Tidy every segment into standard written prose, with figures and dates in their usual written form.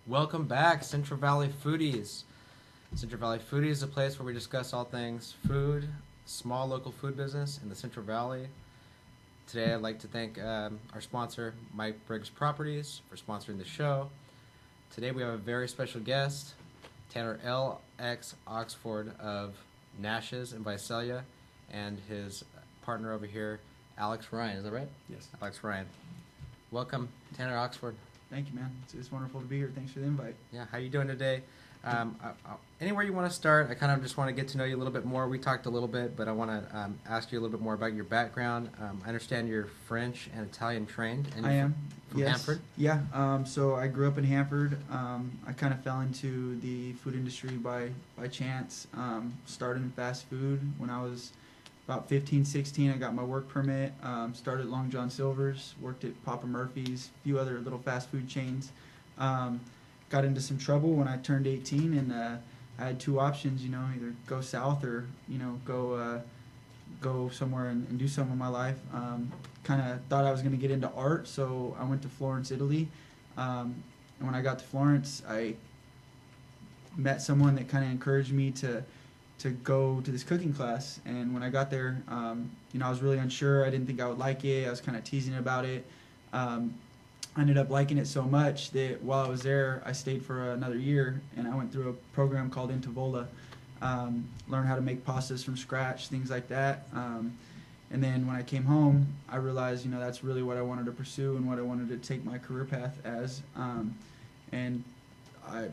Welcome back, Central Valley Foodies. Central Valley Foodies is a place where we discuss all things food, small local food business in the Central Valley. Today, I'd like to thank our sponsor, Mike Briggs Properties, for sponsoring the show. Today, we have a very special guest, Tanner L.X. Oxford of Nash's in Visalia, and his partner over here, Alex Ryan. Is that right? Yes. Alex Ryan. Welcome, Tanner Oxford. Thank you, man. It's wonderful to be here. Thanks for the invite. Yeah, how you doing today? Anywhere you want to start, I kind of just want to get to know you a little bit more. We talked a little bit, but I want to ask you a little bit more about your background. I understand you're French and Italian trained. And I am. From yes. Hanford? Yeah. So I grew up in Hanford. I kind of fell into the food industry by chance. Started in fast food when I was about 15, 16. I got my work permit. Started at Long John Silver's. Worked at Papa Murphy's. A few other little fast food chains. Got into some trouble when I turned 18, and I had two options, either go south or, go somewhere and do something with my life. Kind of thought I was going to get into art, so I went to Florence, Italy. And when I got to Florence, I met someone that kind of encouraged me to go to this cooking class. And when I got there, I was really unsure. I didn't think I would like it. I was kind of teasing about it. I ended up liking it so much that while I was there, I stayed for another year, and I went through a program called Vola. Learned how to make pastas from scratch, things like that. And then when I came home, I realized, that's really what I wanted to pursue and what I wanted to take my career path as. And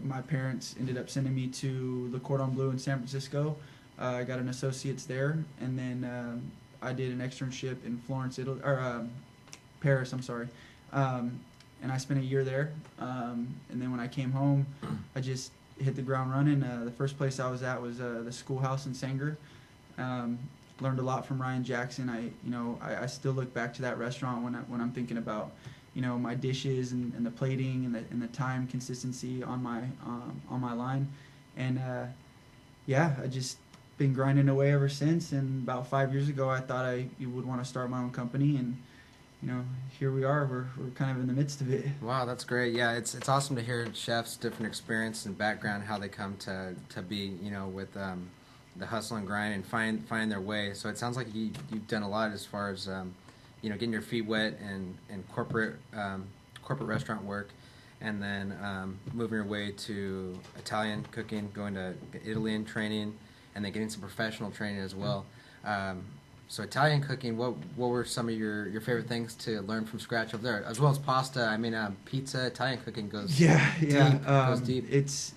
my parents ended up sending me to the Cordon Bleu in San Francisco. I got an associate's there, and then I did an externship in Florence, Italy, or Paris, I'm sorry. And I spent a year there. And then when I came home, I just hit the ground running. The first place I was at was the Schoolhouse in Sanger. Learned a lot from Ryan Jackson. I still look back to that restaurant when I'm thinking about, my dishes and the plating and the time consistency on my line. And I just been grinding away ever since. And about 5 years ago, I thought I would want to start my own company, and here we are. We're kind of in the midst of it. Wow, that's great. Yeah, it's awesome to hear chefs' different experience and background, how they come to be, with the hustle and grind and find their way. So it sounds like you've done a lot as far as, getting your feet wet and corporate restaurant work, and then moving your way to Italian cooking, going to Italy and training, and then getting some professional training as well. So Italian cooking, what were some of your favorite things to learn from scratch over there, as well as pasta? I mean, pizza, Italian cooking goes deep. Goes deep. It's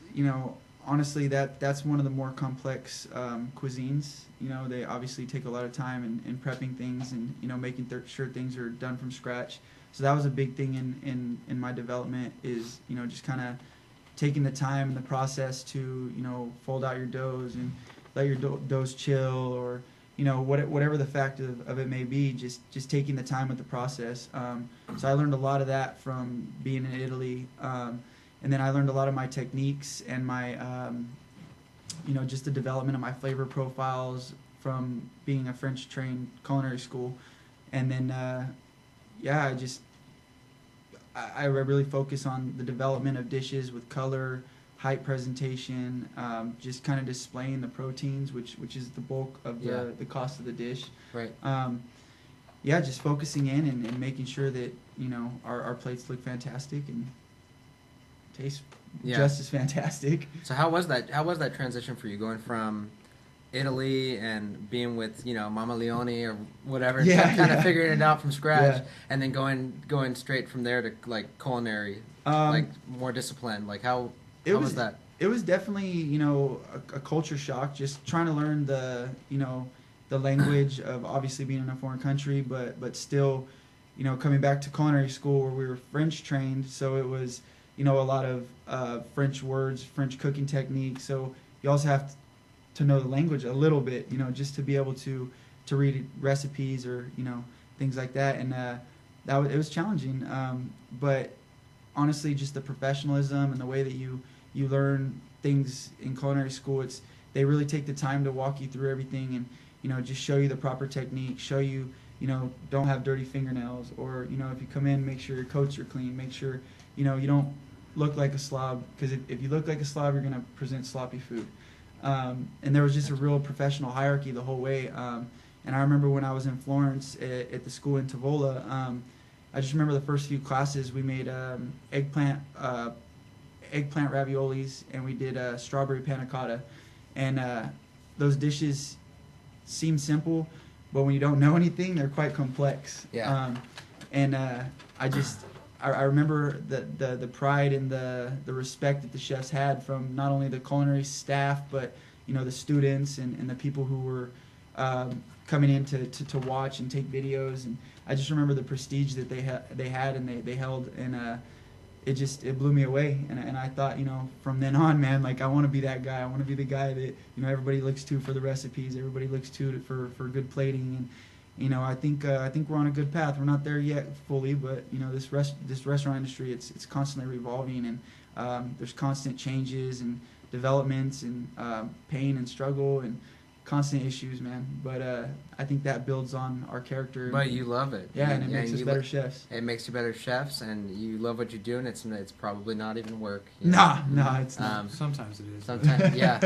honestly that's one of the more complex cuisines. They obviously take a lot of time in prepping things and making sure things are done from scratch. So that was a big thing in my development is just kind of taking the time and the process to fold out your doughs and let your doughs chill, or whatever the fact of it may be, just taking the time with the process. So I learned a lot of that from being in Italy. And then I learned a lot of my techniques and my, just the development of my flavor profiles from being a French-trained culinary school. And then, I really focus on the development of dishes with color, height presentation, just kind of displaying the proteins, which is the bulk of the cost of the dish. Right. Just focusing in and making sure that our plates look fantastic and taste just as fantastic. So how was that transition for you, going from Italy and being with Mama Leone or whatever, kind of figuring it out from scratch, and then going straight from there to like culinary, like more disciplined? Like how was that? It was definitely a culture shock, just trying to learn the language of obviously being in a foreign country, but still coming back to culinary school where we were French trained, so it was a lot of French words, French cooking techniques. So you also have to know the language a little bit, just to be able to read recipes or things like that. And it was challenging, but honestly, just the professionalism and the way that you learn things in culinary school, they really take the time to walk you through everything and just show you the proper technique, show you don't have dirty fingernails, or if you come in, make sure your coats are clean, make sure you don't look like a slob, because if you look like a slob, you're gonna present sloppy food. And there was just a real professional hierarchy the whole way. And I remember when I was in Florence at the school in Tavola, I just remember the first few classes we made eggplant raviolis, and we did strawberry panna cotta. And those dishes seem simple, but when you don't know anything, they're quite complex. Yeah. And I remember the pride and the respect that the chefs had from not only the culinary staff, but the students and the people who were coming in to watch and take videos. And I just remember the prestige that they had and they held, and it blew me away. And I thought, from then on, man, like I want to be that guy. I want to be the guy that everybody looks to for the recipes. Everybody looks to for good plating. And I think we're on a good path. We're not there yet fully, but this restaurant industry, it's constantly revolving, and there's constant changes and developments and pain and struggle and constant issues, man. But I think that builds on our character. But you love it. Yeah, and it makes us better chefs. It makes you better chefs, and you love what you do, and it's probably not even work. No, it's not. Sometimes it is. Sometimes, yeah.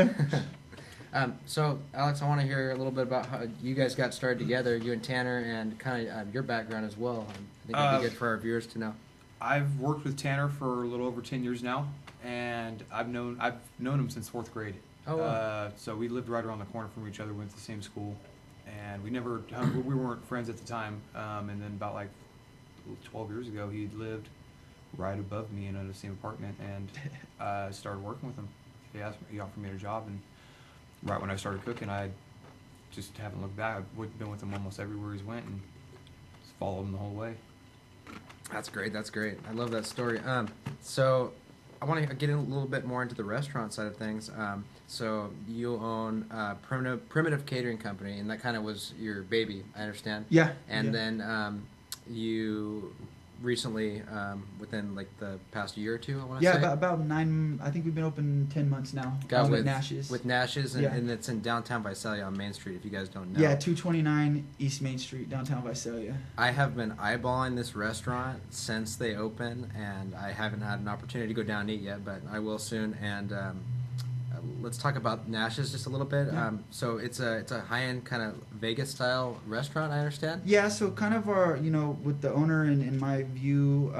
So, Alex, I want to hear a little bit about how you guys got started together, you and Tanner, and kind of your background as well. I think it'd be good for our viewers to know. I've worked with Tanner for a little over 10 years now, and I've known him since 4th grade. Oh, wow. So we lived right around the corner from each other, went to the same school, and we weren't friends at the time. And then about like 12 years ago, he lived right above me in the same apartment, and I started working with him. He offered me a job, and right when I started cooking, I just haven't looked back. I've been with him almost everywhere he's went, and just followed him the whole way. That's great. I love that story. So I want to get a little bit more into the restaurant side of things. So you own Primitive Catering Company, and that kind of was your baby, I understand. Yeah. And then you recently, within like the past year or two, I want to say. Yeah, about 9. I think we've been open 10 months now. With Nash's. With Nash's, and it's in downtown Visalia on Main Street. If you guys don't know. Yeah, 229 East Main Street, downtown Visalia. I have been eyeballing this restaurant since they opened, and I haven't had an opportunity to go down and eat yet, but I will soon. And let's talk about Nash's just a little bit. Yeah. So it's a high-end kind of Vegas style restaurant, I understand. Yeah, so kind of our with the owner and in my view,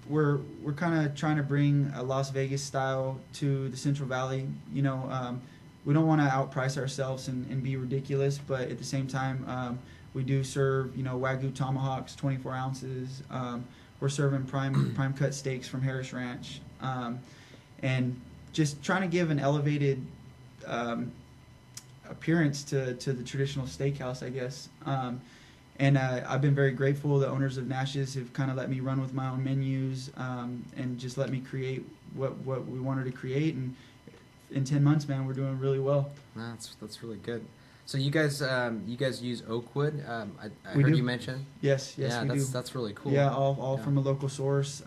we're kind of trying to bring a Las Vegas style to the Central Valley. We don't want to outprice ourselves and be ridiculous, but at the same time, we do serve Wagyu tomahawks, 24 ounces. We're serving prime cut steaks from Harris Ranch, and just trying to give an elevated appearance to the traditional steakhouse, I guess. And I've been very grateful. The owners of Nash's have kind of let me run with my own menus and just let me create what we wanted to create. And in 10 months, man, we're doing really well. That's really good. So you guys use oak wood. I We heard do. you mention. Yes, we do. That's really cool. Yeah, all from a local source.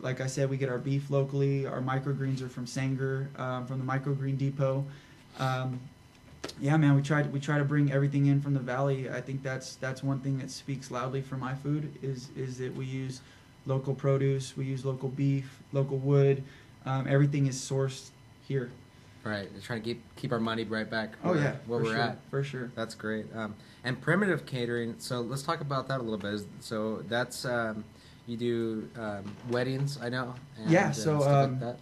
Like I said, we get our beef locally. Our microgreens are from Sanger, from the Microgreen Depot. Yeah, man, we try to bring everything in from the valley. I think that's one thing that speaks loudly for my food is that we use local produce, we use local beef, local wood. Everything is sourced here. Right, they're trying to keep our money right back. Where we're at. For sure. That's great. And Primitive Catering. So let's talk about that a little bit. So that's you do weddings, I know. And, yeah. So stuff like that.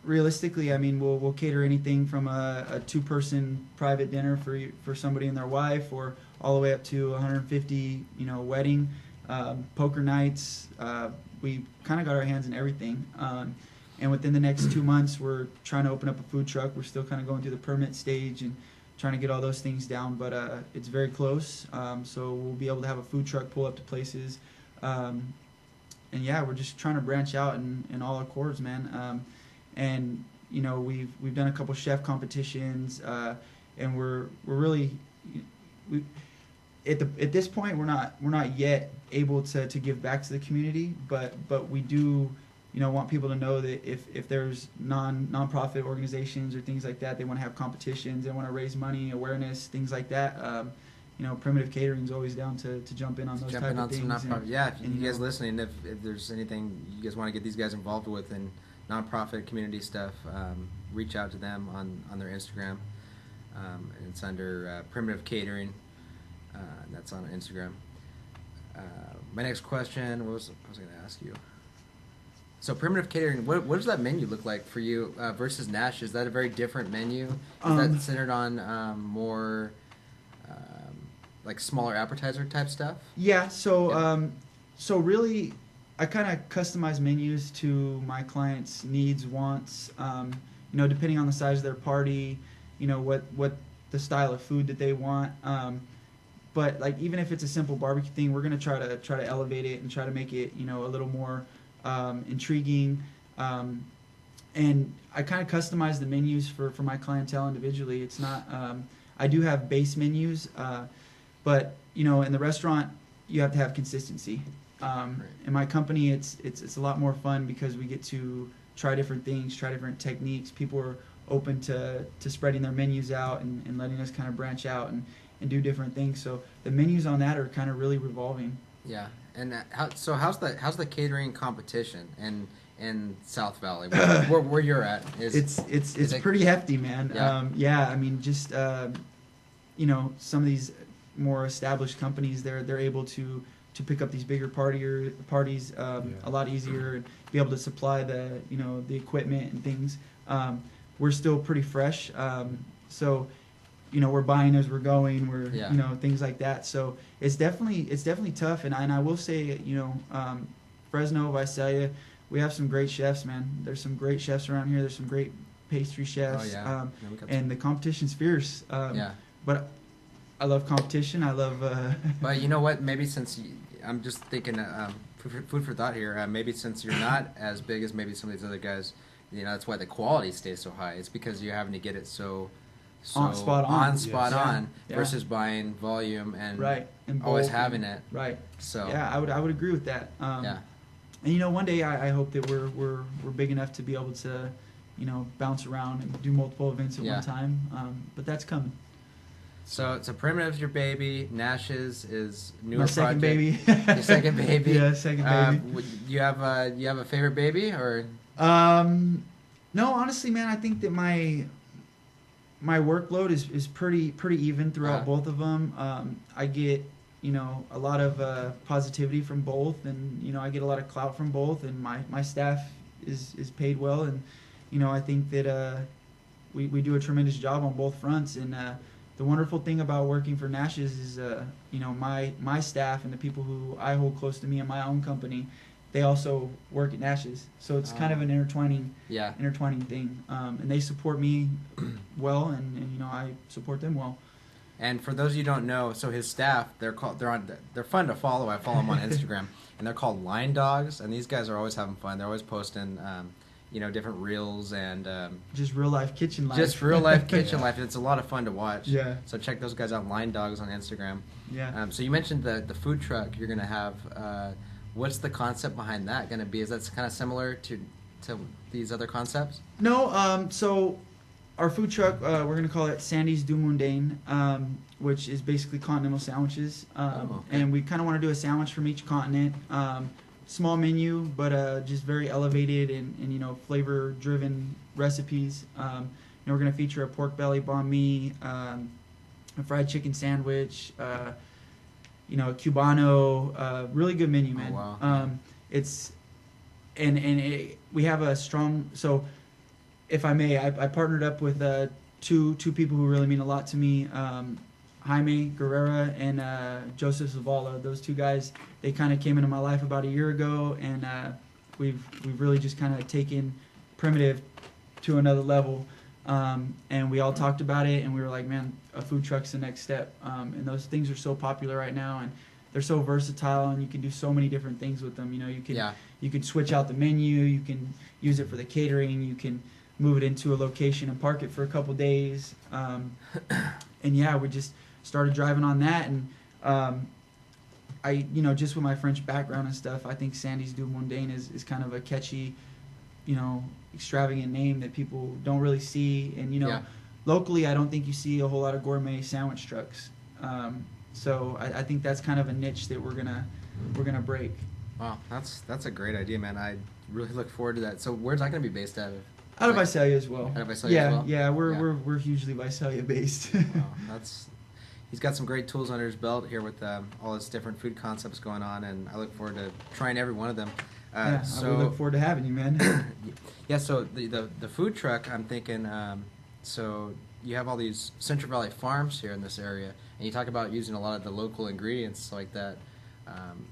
Realistically, I mean, we'll cater anything from a 2-person private dinner for somebody and their wife, or all the way up to 150, wedding, poker nights. We kind of got our hands in everything. And within the next 2 months, we're trying to open up a food truck. We're still kind of going through the permit stage and trying to get all those things down, but it's very close. So we'll be able to have a food truck pull up to places. And yeah, we're just trying to branch out in all our chords, man. And we've done a couple chef competitions, and we're really at this point we're not yet able to give back to the community, but we do want people to know that if there's nonprofit organizations or things like that, they want to have competitions, they want to raise money, awareness, things like that. Primitive Catering is always down to jump in on those type of things. Yeah, if you guys listening, if there's anything you guys want to get these guys involved with, and nonprofit community stuff, reach out to them on their Instagram. It's under Primitive Catering. That's on Instagram. My next question, what was I going to ask you? So Primitive Catering, what does that menu look like for you versus Nash? Is that a very different menu? Is that centered on more like smaller appetizer type stuff? Yeah. So so really, I kind of customize menus to my clients' needs, wants. Depending on the size of their party, what the style of food that they want. But like even if it's a simple barbecue thing, we're gonna try to elevate it and try to make it a little more intriguing. And I kind of customize the menus for my clientele individually. It's not I do have base menus, but in the restaurant you have to have consistency. In my company, it's a lot more fun because we get to try different things, try different techniques. People are open to spreading their menus out and letting us kind of branch out and do different things. So the menus on that are kind of really revolving. Yeah, and how's the catering competition in South Valley where you're at? It's pretty hefty, man. Yeah. I mean, just some of these more established companies, they're able to pick up these bigger parties a lot easier and be able to supply the the equipment and things. We're still pretty fresh, so we're buying as we're going. We're things like that. So it's definitely tough. And I will say Fresno, Visalia, we have some great chefs, man. There's some great chefs around here. There's some great pastry chefs. Oh, yeah. And the competition's fierce. But I love competition. I love. But you know what? Maybe I'm just thinking, food for thought here. Maybe since you're not as big as maybe some of these other guys, that's why the quality stays so high. It's because you're having to get it so spot on versus buying volume and always having it. Right. So yeah, I would agree with that. And one day I hope that we're big enough to be able to bounce around and do multiple events at one time. But that's coming. So Primitive's your baby. Nash's is newer My second project. baby. Your second baby. Yeah, second baby. You have a favorite baby or? No, honestly, man, I think that my workload is pretty even throughout both of them. I get a lot of positivity from both, and I get a lot of clout from both, and my staff is paid well, and I think that we do a tremendous job on both fronts. And the wonderful thing about working for Nash's is my staff and the people who I hold close to me in my own company, they also work at Nash's, so it's kind of an intertwining thing. And they support me well, and I support them well. And for those of you who don't know, so his staff, they're fun to follow. I follow them on Instagram, and they're called Line Dogs. And these guys are always having fun. They're always posting, different reels and just real life kitchen life. Just real life kitchen life. It's a lot of fun to watch. Yeah. So check those guys out, Line Dogs on Instagram. Yeah. So you mentioned the food truck you're gonna have. What's the concept behind that going to be? Is that kind of similar to these other concepts? No. So our food truck, we're going to call it Sandy's Du Mondaine, which is basically continental sandwiches. Okay. And we kind of want to do a sandwich from each continent. Small menu, but just very elevated and flavor-driven recipes. We're going to feature a pork belly banh mi, a fried chicken sandwich, a Cubano, really good menu, man. Oh, wow. It's we have a strong. So, if I may, I partnered up with two people who really mean a lot to me. Jaime Guerrera and Joseph Zavala. Those two guys, they kind of came into my life about a year ago, and we've really just kind of taken Primitive to another level. And we all talked about it, and we were like, man, a food truck's the next step. And those things are so popular right now, and they're so versatile, and you can do so many different things with them. You can switch out the menu, you can use it for the catering, you can move it into a location and park it for a couple days. And yeah, we just started driving on that, and I just with my French background and stuff, I think Sandy's Du Mondaine is kind of a catchy, extravagant name that people don't really see. And locally, I don't think you see a whole lot of gourmet sandwich trucks. So I think that's kind of a niche that we're gonna break. Wow, that's a great idea, man. I really look forward to that. So where's that going to be based out of? Out of Like, Visalia as well. out of Visalia Yeah, as well? yeah, we're Yeah. we're hugely Visalia based. Wow, that's he's got some great tools under his belt here with all his different food concepts going on, and I look forward to trying every one of them. Yeah, I would look forward to having you, man. Yeah, so the food truck, I'm thinking, so you have all these Central Valley farms here in this area, and you talk about using a lot of the local ingredients like that. Um,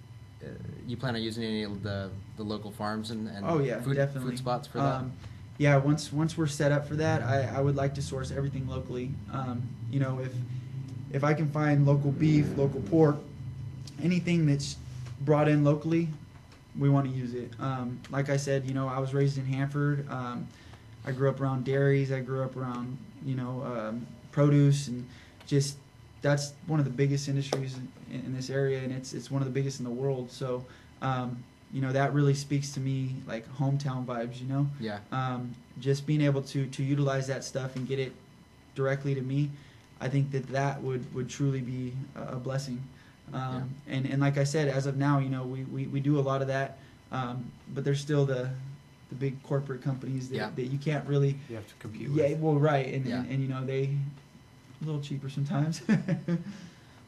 you plan on using any of the local farms and Oh yeah, food, definitely. food spots for that? Yeah, once we're set up for that, I would like to source everything locally. You know, if I can find local beef, local pork, anything that's brought in locally, we want to use it. Like I said, you know, I was raised in Hanford. I grew up around dairies. I grew up around, you know, produce, and just that's one of the biggest industries in this area, and it's one of the biggest in the world. So, you know, that really speaks to me, like hometown vibes. You know, Yeah. just being able to utilize that stuff and get it directly to me, I think that would truly be a blessing. And like I said, as of now, you know, we do a lot of that, but there's still the big corporate companies that you can't really. You have to compete Yeah, with. well, right, and, Yeah. and you know, they a little cheaper sometimes.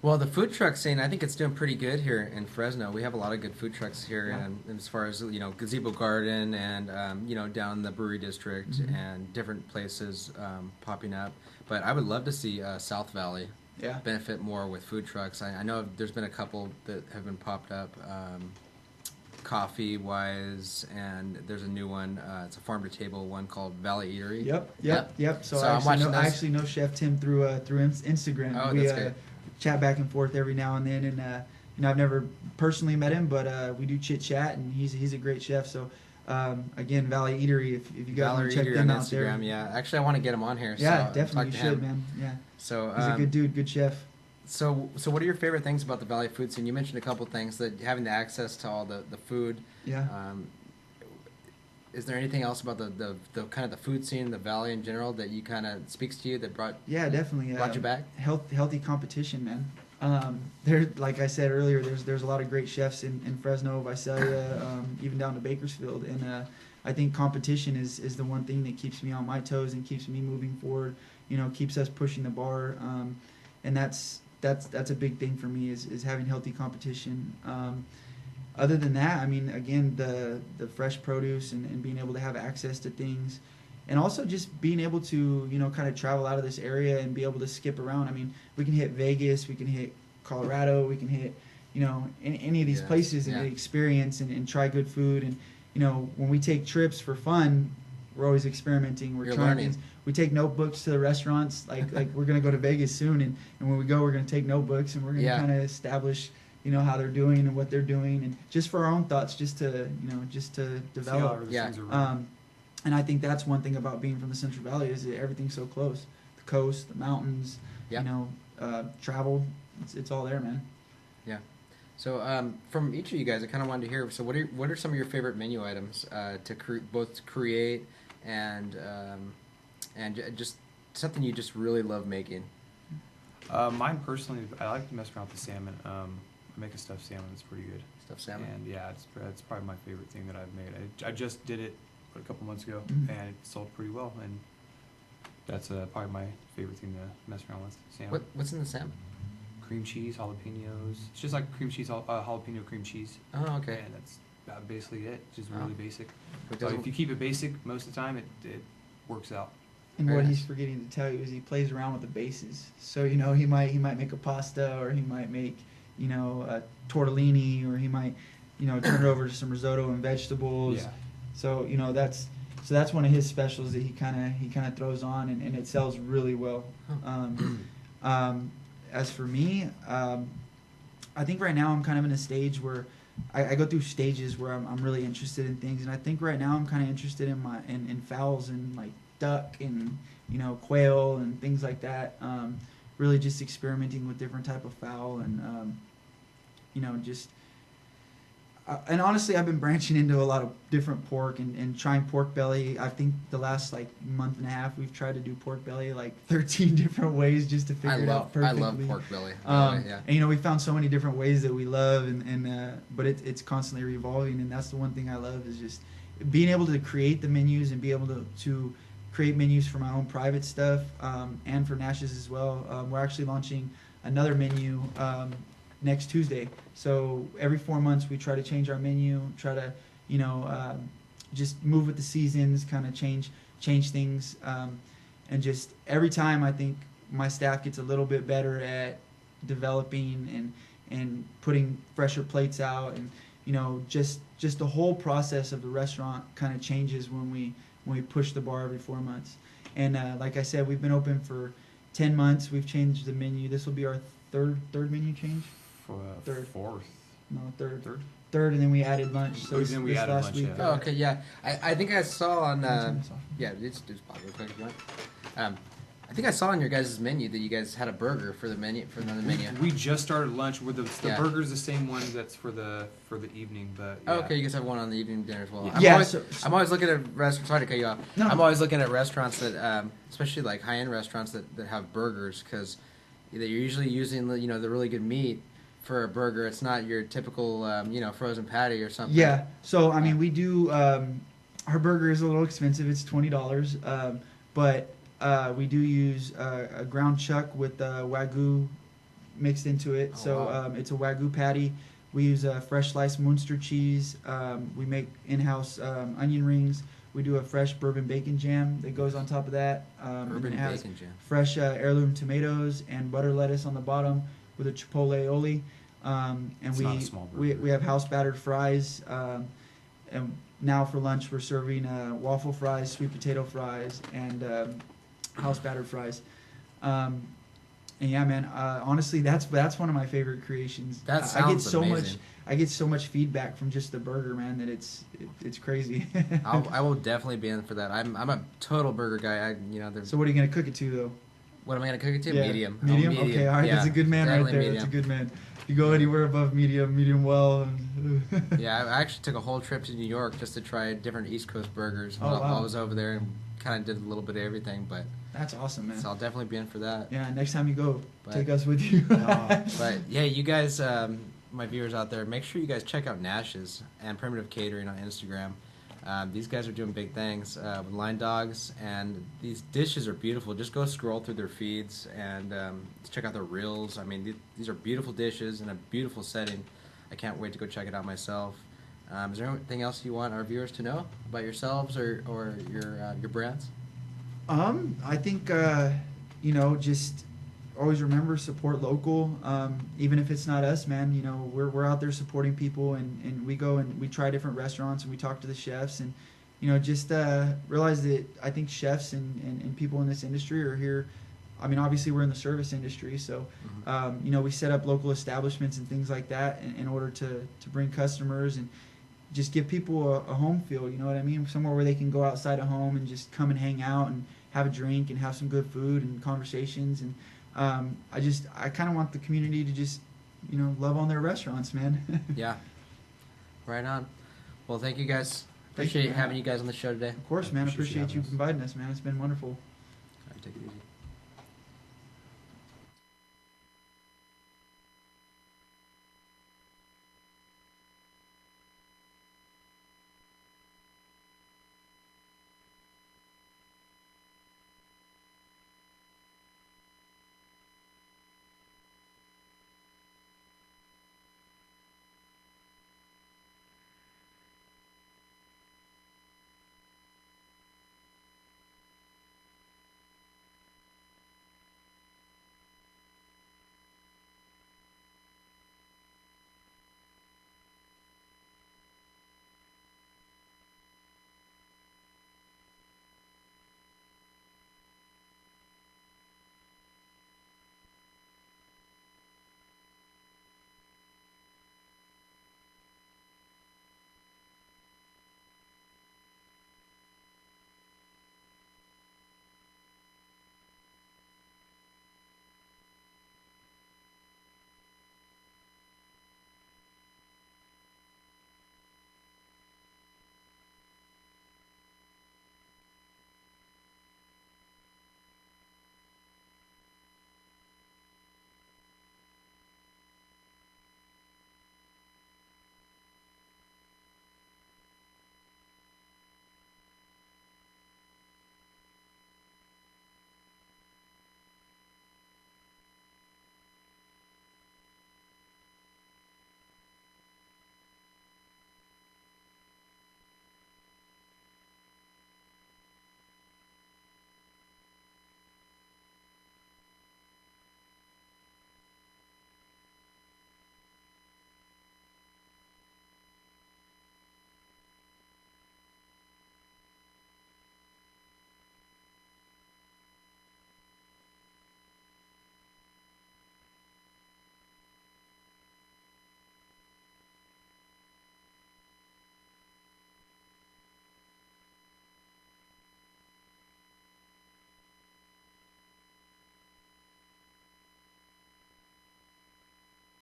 Well, the food truck scene, I think it's doing pretty good here in Fresno. We have a lot of good food trucks here, Yeah. and as far as you know, Gazebo Garden and you know, down in the Brewery District Mhm. and different places popping up. But I would love to see South Valley Yeah. benefit more with food trucks. I know there's been a couple that have been popped up, coffee wise, and there's a new one. It's a farm to table one called Valley Eatery. Yep. So, So I, I'm actually watching know, I those. actually know Chef Tim through Instagram. Oh, we that's great. chat back and forth every now and then, and you know, I've never personally met him, but we do chit chat, and he's a great chef. So again, Valley Eatery, if you guys want Valerie to check Eatery them on out Instagram. there. Yeah, actually, I want to get him on here. Yeah, so definitely, you talk to should, him. man. Yeah, So he's a good dude, good chef. So what are your favorite things about the Valley food scene? You mentioned a couple things, that having the access to all the food. Yeah. Is there anything else about the kind of the food scene in the Valley in general that you kind of speaks to you that brought Yeah, definitely. you back? Healthy competition, man. There, like I said earlier, there's a lot of great chefs in Fresno, Visalia, even down to Bakersfield, and I think competition is the one thing that keeps me on my toes and keeps me moving forward. You know, keeps us pushing the bar, and that's a big thing for me is having healthy competition. Other than that, I mean, again, the fresh produce and being able to have access to things, and also just being able to, you know, kind of travel out of this area and be able to skip around. I mean, we can hit Vegas, we can hit Colorado, we can hit, you know, any of these Yes, places and yeah. experience and try good food. And, you know, when we take trips for fun, we're always experimenting. We're You're trying learning. things. We take notebooks to the restaurants. Like we're gonna go to Vegas soon, and when we go, we're gonna take notebooks and we're gonna Yeah. kind of establish, you know, how they're doing and what they're doing, and just for our own thoughts, just to just to See how develop. everything's Yeah. things are running. And I think that's one thing about being from the Central Valley is that everything's so close. The coast, the mountains, Yeah. you know, travel. It's all there, man. Yeah. So from each of you guys, I kind of wanted to hear. So what are some of your favorite menu items to both create and just something you just really love making? Mine personally, I like to mess around with the salmon. I make a stuffed salmon that's pretty good. Stuffed salmon. And yeah, it's probably my favorite thing that I've made. I just did it a couple months ago, Mhm. and it sold pretty well. And that's probably my favorite thing to mess around with. Salmon. What's in the salmon? Cream cheese, jalapenos. It's just like cream cheese, jalapeno cream cheese. Oh, okay. And that's about basically it. Just Oh. really basic. It So doesn't- if you keep it basic most of the time, it works out. And Very what nice. he's forgetting to tell you is he plays around with the bases. So you know he might make a pasta, or he might make, you know, a tortellini, or he might, you know, turn it over to some risotto and vegetables. Yeah. So you know that's one of his specials that he kind of throws on, and it sells really well. As for me, I think right now I'm kind of in a stage where I go through stages where I'm really interested in things, and I think right now I'm kind of interested in fowls and like duck and, you know, quail and things like that. Really just experimenting with different type of fowl, and you know, just And honestly, I've been branching into a lot of different pork and trying pork belly. I think the last like month and a half, we've tried to do pork belly like 13 different ways just to figure it out I perfectly. love pork belly. By the way, yeah. And we found so many different ways that we love, but it's constantly revolving, and that's the one thing I love is just being able to create the menus and be able to create menus for my own private stuff and for Nash's as well. We're actually launching another menu next Tuesday. So every 4 months we try to change our menu, try to just move with the seasons, kind of change things, and just every time I think my staff gets a little bit better at developing and putting fresher plates out, and just the whole process of the restaurant kind of changes when we push the bar every 4 months. And like I said, we've been open for 10 months. We've changed the menu. This will be our third menu change. Third. Fourth. No, third, and then we added lunch. So then we added last lunch, week. yeah. Oh, okay, yeah. I think I saw on. Turn this off. Yeah, it's pop real quick if you want. I think I saw on your guys' menu that you guys had a burger for the menu the menu. We just started lunch with the Yeah. burger's the same one that's for the evening, but Oh, yeah. okay, you guys have one on the evening dinner as well. Yeah, I'm always looking at restaurants. Sorry to cut you off. No. I'm always looking at restaurants that, especially like high-end restaurants that have burgers, because you're usually using the really good meat for a burger. It's not your typical frozen patty or something. Yeah. So I mean, we do. Our burger is a little expensive. It's $20, but we do use a ground chuck with Wagyu mixed into it. Oh, So wow. it's a Wagyu patty. We use fresh sliced Munster cheese. We make in-house onion rings. We do a fresh bourbon bacon jam that goes on top of that. And Bourbon it has bacon jam. fresh heirloom tomatoes and butter lettuce on the bottom with a chipotle aioli. And It's not a small we burger. have house battered fries. And now for lunch we're serving waffle fries, sweet potato fries, and house battered fries. And yeah, man, honestly, that's one of my favorite creations. That I get sounds so amazing. much. I get so much feedback from just the burger, man, that it's crazy. I will definitely be in for that. I'm a total burger guy. So what are you gonna cook it to though? What am I gonna cook it to? Yeah. Medium. Oh, Medium. Okay, all right. Yeah, That's a good man right definitely there. medium. That's a good man. If you go anywhere above medium well. And Yeah, I actually took a whole trip to New York just to try different East Coast burgers Oh, while wow. I was over there, and kind of did a little bit of everything. But That's awesome, man. so I'll definitely be in for that. Yeah, next time you go, But- take us with you. But yeah, you guys, my viewers out there, make sure you guys check out Nash's and Primitive Catering on Instagram. These guys are doing big things with line dogs, and these dishes are beautiful. Just go scroll through their feeds and check out their reels. I mean, these are beautiful dishes in a beautiful setting. I can't wait to go check it out myself. Is there anything else you want our viewers to know about yourselves or your brands? I think just always remember, support local. Even if it's not us, man, we're out there supporting people, and we go and we try different restaurants and we talk to the chefs, and just realize that I think chefs and people in this industry are here. I mean, obviously we're in the service industry, so we set up local establishments and things like that in order to bring customers and just give people a home feel. You know what I mean? Somewhere where they can go outside of home and just come and hang out and have a drink and have some good food and conversations. And I kind of want the community to just love on their restaurants, man. Yeah, right on. Well, thank you guys. Thank you, Appreciate man. having you guys on the show today. Of course, man. Appreciate you Appreciate you having us. inviting us, man. It's been wonderful. All right, take it easy.